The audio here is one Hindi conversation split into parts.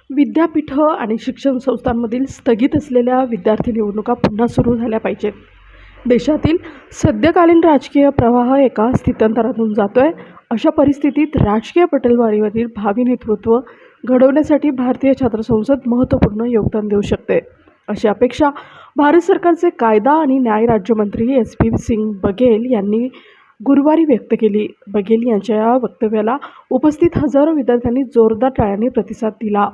विद्यापीठं आणि शिक्षण संस्थांमधील स्थगित असलेल्या विद्यार्थी निवडणुका पुन्हा सुरू झाल्या पाहिजेत. देशातील सद्यकालीन राजकीय प्रवाह एका स्थित्यंतरातून जातोय. अशा परिस्थितीत राजकीय पटलवारीवरील भावी नेतृत्व घडवण्यासाठी भारतीय छात्र संसद महत्त्वपूर्ण योगदान देऊ शकते, अशी अपेक्षा भारत सरकारचे कायदा आणि न्याय राज्यमंत्री SP सिंग बघेल यांनी गुरुवारी व्यक्त केली. बघेल यांच्या या वक्तव्याला उपस्थित हजारो विद्यार्थ्यांनी जोरदार टाळ्यांनी प्रतिसाद दिला.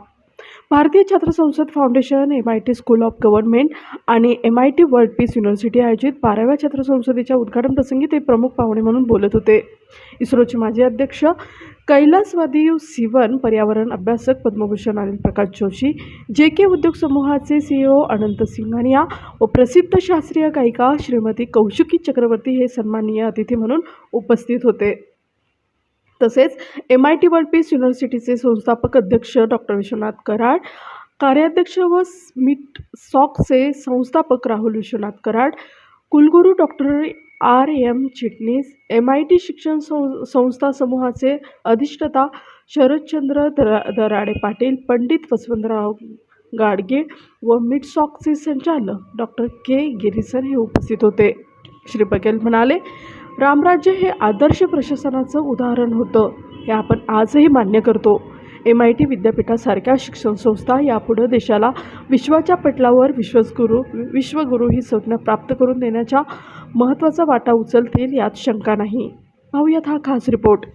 भारतीय छात्र संसद foundation, MIT school of government आणि MIT वर्ल्ड पीस युनिव्हर्सिटी आयोजित 12व्या छात्र संसदेच्या उद्घाटन प्रसंगी ते प्रमुख पाहुणे म्हणून बोलत होते. इस्रोचे माजी अध्यक्ष कैलासवादी सिवन, पर्यावरण अभ्यासक पद्मभूषण अनिल प्रकाश जोशी, JK उद्योग समूहाचे CEO अनंत सिंघानिया व प्रसिद्ध शास्त्रीय गायिका श्रीमती कौशिकी चक्रवर्ती हे सन्माननीय अतिथी म्हणून उपस्थित होते. तसेच MIT वर्ल्ड पीस युनिव्हर्सिटीचे संस्थापक अध्यक्ष डॉक्टर विश्वनाथ कराड, कार्याध्यक्ष व स्मिट सॉकचे संस्थापक राहुल विश्वनाथ कराड, कुलगुरू डॉक्टर RM चिटणीस, MIT शिक्षण संस्था समूहाचे अधिष्ठाता शरदचंद्र दराडे पाटील, पंडित वसंतराव गाडगे व मिटसॉकचे संचालक डॉक्टर K गिरीसन हे उपस्थित होते. श्री बघेल म्हणाले, रामराज्य हे आदर्श प्रशासनाचं उदाहरण होतं, हे आपण आजही मान्य करतो. MIT विद्यापीठासारख्या शिक्षण संस्था यापुढे देशाला विश्वाच्या पटलावर विश्वगुरू ही संज्ञा प्राप्त करून देण्याच्या महत्त्वाचा वाटा उचलतील, यात शंका नाही. पाहूयात हा खास रिपोर्ट.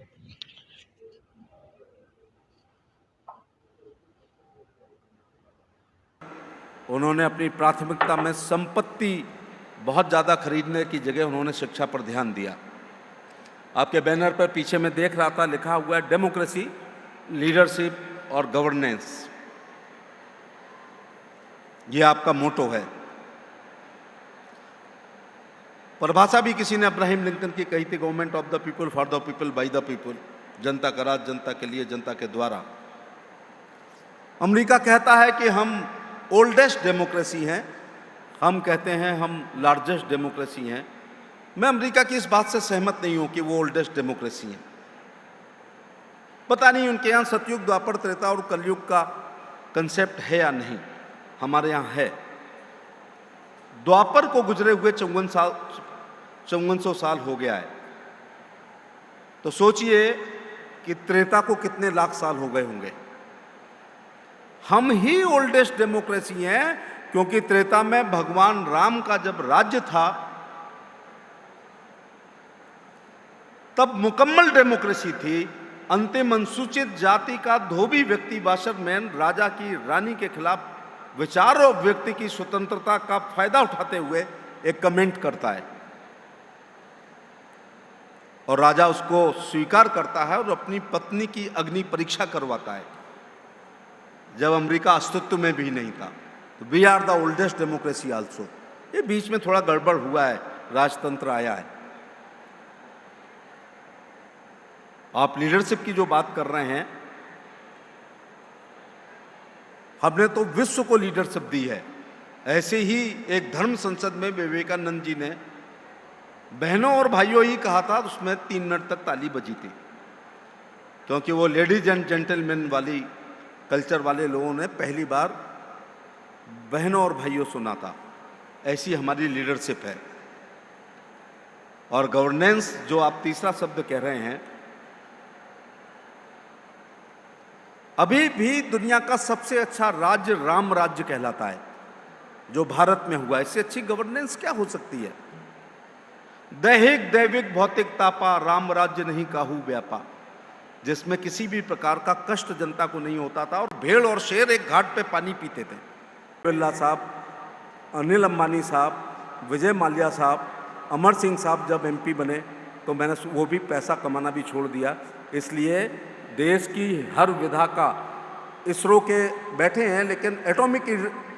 उन्होंने अपनी प्राथमिकता में संपत्ति बहुत ज़्यादा खरीदने की जगह उन्होंने शिक्षा पर ध्यान दिया. आपके बैनर पर पीछे मैं देख रहा था, लिखा हुआ है डेमोक्रेसी, लीडरशिप और गवर्नेंस. ये आपका मोटो है. परिभाषा भी किसी ने अब्राहम लिंकन की कही थी, government of the people, for the people, by the people. जनता का राज, जनता के लिए, जनता के द्वारा. अमेरिका कहता है कि हम ओल्डेस्ट डेमोक्रेसी हैं, हम कहते हैं हम लार्जेस्ट डेमोक्रेसी हैं. मैं अमेरिका की इस बात से सहमत नहीं हूं कि वो ओल्डेस्ट डेमोक्रेसी हैं. पता नहीं उनके यहाँ सतयुग, द्वापर, त्रेता और कलयुग का कंसेप्ट है या नहीं. हमारे यहाँ है. द्वापर को गुजरे हुए 5400 साल हो गया है. तो सोचिए कि त्रेता को कितने लाख साल हो गए होंगे. हम ही ओल्डेस्ट डेमोक्रेसी हैं, क्योंकि त्रेता में भगवान राम का जब राज्य था तब मुकम्मल डेमोक्रेसी थी. अंतिम अनुसूचित जाति का धोबी व्यक्ति वाशरमैन राजा की रानी के खिलाफ विचार और व्यक्ति की स्वतंत्रता का फायदा उठाते हुए एक कमेंट करता है और राजा उसको स्वीकार करता है और अपनी पत्नी की अग्नि परीक्षा करवाता है जब अमेरिका अस्तित्व में भी नहीं था. तो we are the oldest democracy also. ये बीच में थोड़ा गड़बड़ हुआ है, राजतंत्र आया है. आप लीडरशिप की जो बात कर रहे हैं, हमने तो विश्व को लीडरशिप दी है. ऐसे ही एक धर्म संसद में विवेकानंद जी ने बहनों और भाइयों ही कहा था, उसमें 3 मिनट तक ताली बजी थी, क्योंकि वो लेडीज एंड जेंटलमैन वाली कल्चर वाले लोगों ने पहली बार बहनों और भाइयों सुना था. ऐसी हमारी लीडरशिप है. और गवर्नेंस जो आप तीसरा शब्द कह रहे हैं, अभी भी दुनिया का सबसे अच्छा राज्य राम राज्य कहलाता है जो भारत में हुआ. इससे अच्छी गवर्नेंस क्या हो सकती है. दैहिक दैविक भौतिक तापा, राम राज्य नहीं काहू व्यापा, जिसमें किसी भी प्रकार का कष्ट जनता को नहीं होता था और भेड़ और शेर एक घाट पे पानी पीते थे. बिरला साहब, अनिल अंबानी साहब, विजय माल्या साहब, अमर सिंह साहब जब MP बने तो मैंने वो भी पैसा कमाना भी छोड़ दिया. इसलिए देश की हर विधा का, इसरो के बैठे हैं लेकिन एटॉमिक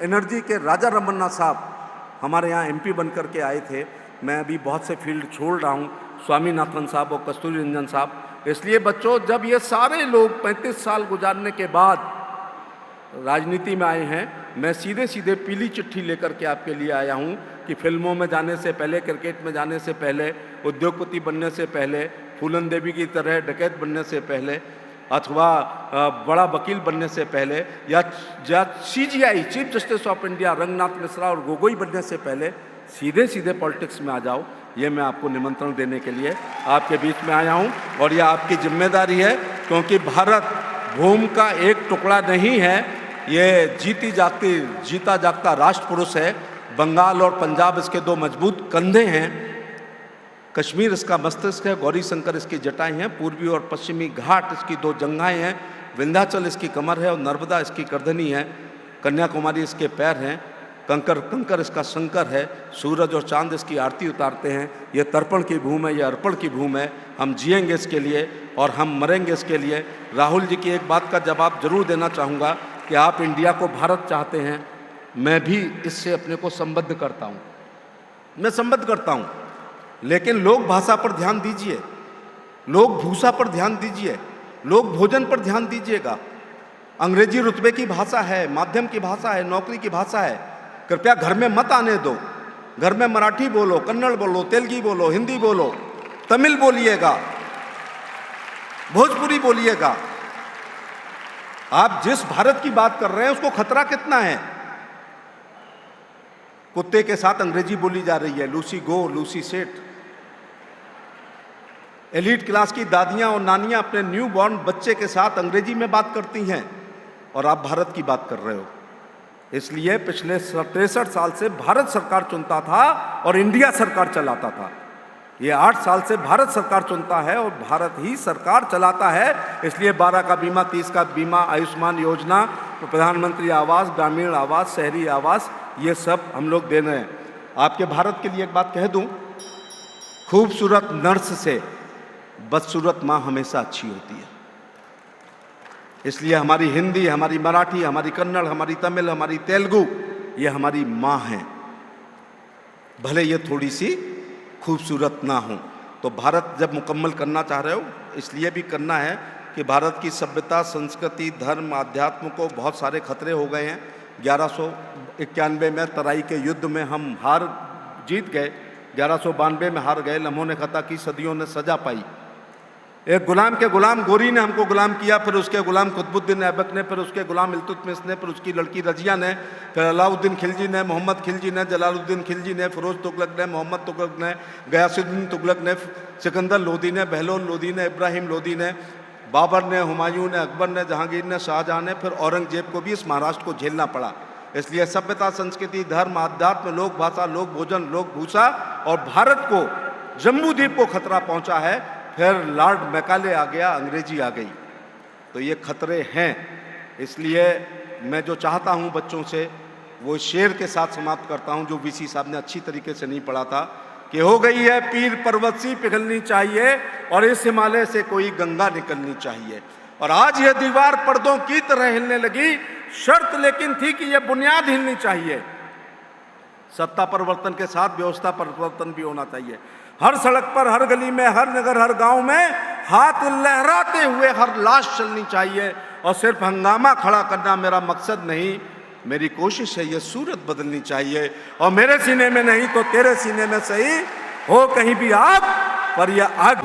एनर्जी के राजा रमन्ना साहब हमारे यहाँ MP बन कर के आए थे. मैं अभी बहुत से फील्ड छोड़ रहा हूँ, स्वामीनाथन साहब और कस्तूरी रंजन साहब. इसलिए बच्चों, जब ये सारे लोग 35 साल गुजारने के बाद राजनीति में आए हैं, मैं सीधे सीधे पीली चिट्ठी लेकर के आपके लिए आया हूं कि फिल्मों में जाने से पहले, क्रिकेट में जाने से पहले, उद्योगपति बनने से पहले, फूलन देवी की तरह डकैत बनने से पहले अथवा बड़ा वकील बनने से पहले या CJI chief justice of India Ranganath Mishra और गोगोई बनने से पहले सीधे सीधे पॉलिटिक्स में आ जाओ, ये मैं आपको निमंत्रण देने के लिए आपके बीच में आया हूँ। और ये आपकी जिम्मेदारी है, क्योंकि भारत भूमि का एक टुकड़ा नहीं है, ये जीता जागता राष्ट्र पुरुष है। बंगाल और पंजाब इसके दो मजबूत कंधे हैं, कश्मीर इसका मस्तिष्क है, गौरी शंकर इसकी जटाएं हैं, पूर्वी और पश्चिमी घाट इसकी दो जंघाएं हैं, विंध्याचल इसकी कमर है और नर्मदा इसकी गर्दनी है, कन्याकुमारी इसके पैर हैं, कंकर इसका शंकर है, सूरज और चांद इसकी आरती उतारते हैं। ये तर्पण की भूमि है, ये अर्पण की भूमि है। हम जिएंगे इसके लिए और हम मरेंगे इसके लिए। राहुल जी की एक बात का जवाब जरूर देना चाहूँगा कि आप इंडिया को भारत चाहते हैं, मैं भी इससे अपने को संबद्ध करता हूँ, मैं संबद्ध करता हूँ। लेकिन लोक भाषा पर ध्यान दीजिए, लोक भूषा पर ध्यान दीजिए, लोक भोजन पर ध्यान दीजिएगा। अंग्रेजी रुतबे की भाषा है, माध्यम की भाषा है, नौकरी की भाषा है। कृपया घर में मत आने दो। घर में मराठी बोलो, कन्नड़ बोलो, तेलुगु बोलो, हिंदी बोलो, तमिल बोलिएगा, भोजपुरी बोलिएगा। आप जिस भारत की बात कर रहे हैं उसको खतरा कितना है? कुत्ते के साथ अंग्रेजी बोली जा रही है, लूसी गो, लूसी सेट। एलीट क्लास की दादियां और नानियां अपने न्यू बॉर्न बच्चे के साथ अंग्रेजी में बात करती हैं और आप भारत की बात कर रहे हो। इसलिए पिछले 63 साल से भारत सरकार चुनता था और इंडिया सरकार चलाता था। ये 8 साल से भारत सरकार चुनता है और भारत ही सरकार चलाता है। इसलिए 12 का बीमा, 30 का बीमा, आयुष्मान योजना, प्रधानमंत्री आवास, ग्रामीण आवास, शहरी आवास, ये सब हम लोग दे रहे हैं। आपके भारत के लिए एक बात कह दूं, खूबसूरत नर्स से बदसूरत माँ हमेशा अच्छी होती है। इसलिए हमारी हिंदी, हमारी मराठी, हमारी कन्नड़, हमारी तमिल, हमारी तेलुगु, ये हमारी माँ हैं, भले ये थोड़ी सी खूबसूरत ना हो। तो भारत जब मुकम्मल करना चाह रहे हो, इसलिए भी करना है कि भारत की सभ्यता, संस्कृति, धर्म, अध्यात्म को बहुत सारे खतरे हो गए हैं। 1191 में तराई के युद्ध में हम जीत गए, 1192 में हार गए। लम्हों ने खता की, सदियों ने सजा पाई। एक गुलाम के गुलाम गोरी ने हमको गुलाम किया, फिर उसके गुलाम कुतुबुद्दीन ऐबक ने, फिर उसके गुलाम इल्तुतमिश ने, फिर उसकी लड़की रजिया ने, फिर अलाउद्दीन खिलजी ने, मोहम्मद खिलजी ने, जलालुद्दीन खिलजी ने, फिरोज तुगलक ने, मोहम्मद तुगलक ने, गयासुद्दीन तुगलक ने, सिकंदर लोदी ने, बहलोल लोदी ने, इब्राहिम लोदी ने, बाबर ने, हुमायूं ने, अकबर ने, जहांगीर ने, शाहजहां ने, फिर औरंगजेब को भी इस महाराष्ट्र को झेलना पड़ा। इसलिए सभ्यता, संस्कृति, धर्म, आध्यात्म, लोक भाषा, लोक भोजन, लोक भूषा और भारत को, जम्बू द्वीप को खतरा पहुंचा है। फिर लॉर्ड मैकाले आ गया, अंग्रेजी आ गई, तो ये खतरे हैं। इसलिए मैं जो चाहता हूं बच्चों से, वो शेर के साथ समाप्त करता हूं, जो वीसी साहब ने अच्छी तरीके से नहीं पढ़ा था, कि हो गई है पीर पर्वत सी पिघलनी चाहिए और इस हिमालय से कोई गंगा निकलनी चाहिए। और आज यह दीवार पर्दों की तरह हिलने लगी, शर्त लेकिन थी कि यह बुनियाद हिलनी चाहिए। सत्ता परिवर्तन के साथ व्यवस्था परिवर्तन भी होना चाहिए। हर सड़क पर, हर गली में, हर नगर, हर गांव में हाथ लहराते हुए हर लाश चलनी चाहिए। और सिर्फ हंगामा खड़ा करना मेरा मकसद नहीं, मेरी कोशिश है ये सूरत बदलनी चाहिए। और मेरे सीने में नहीं तो तेरे सीने में सही हो कहीं भी आग, पर यह आग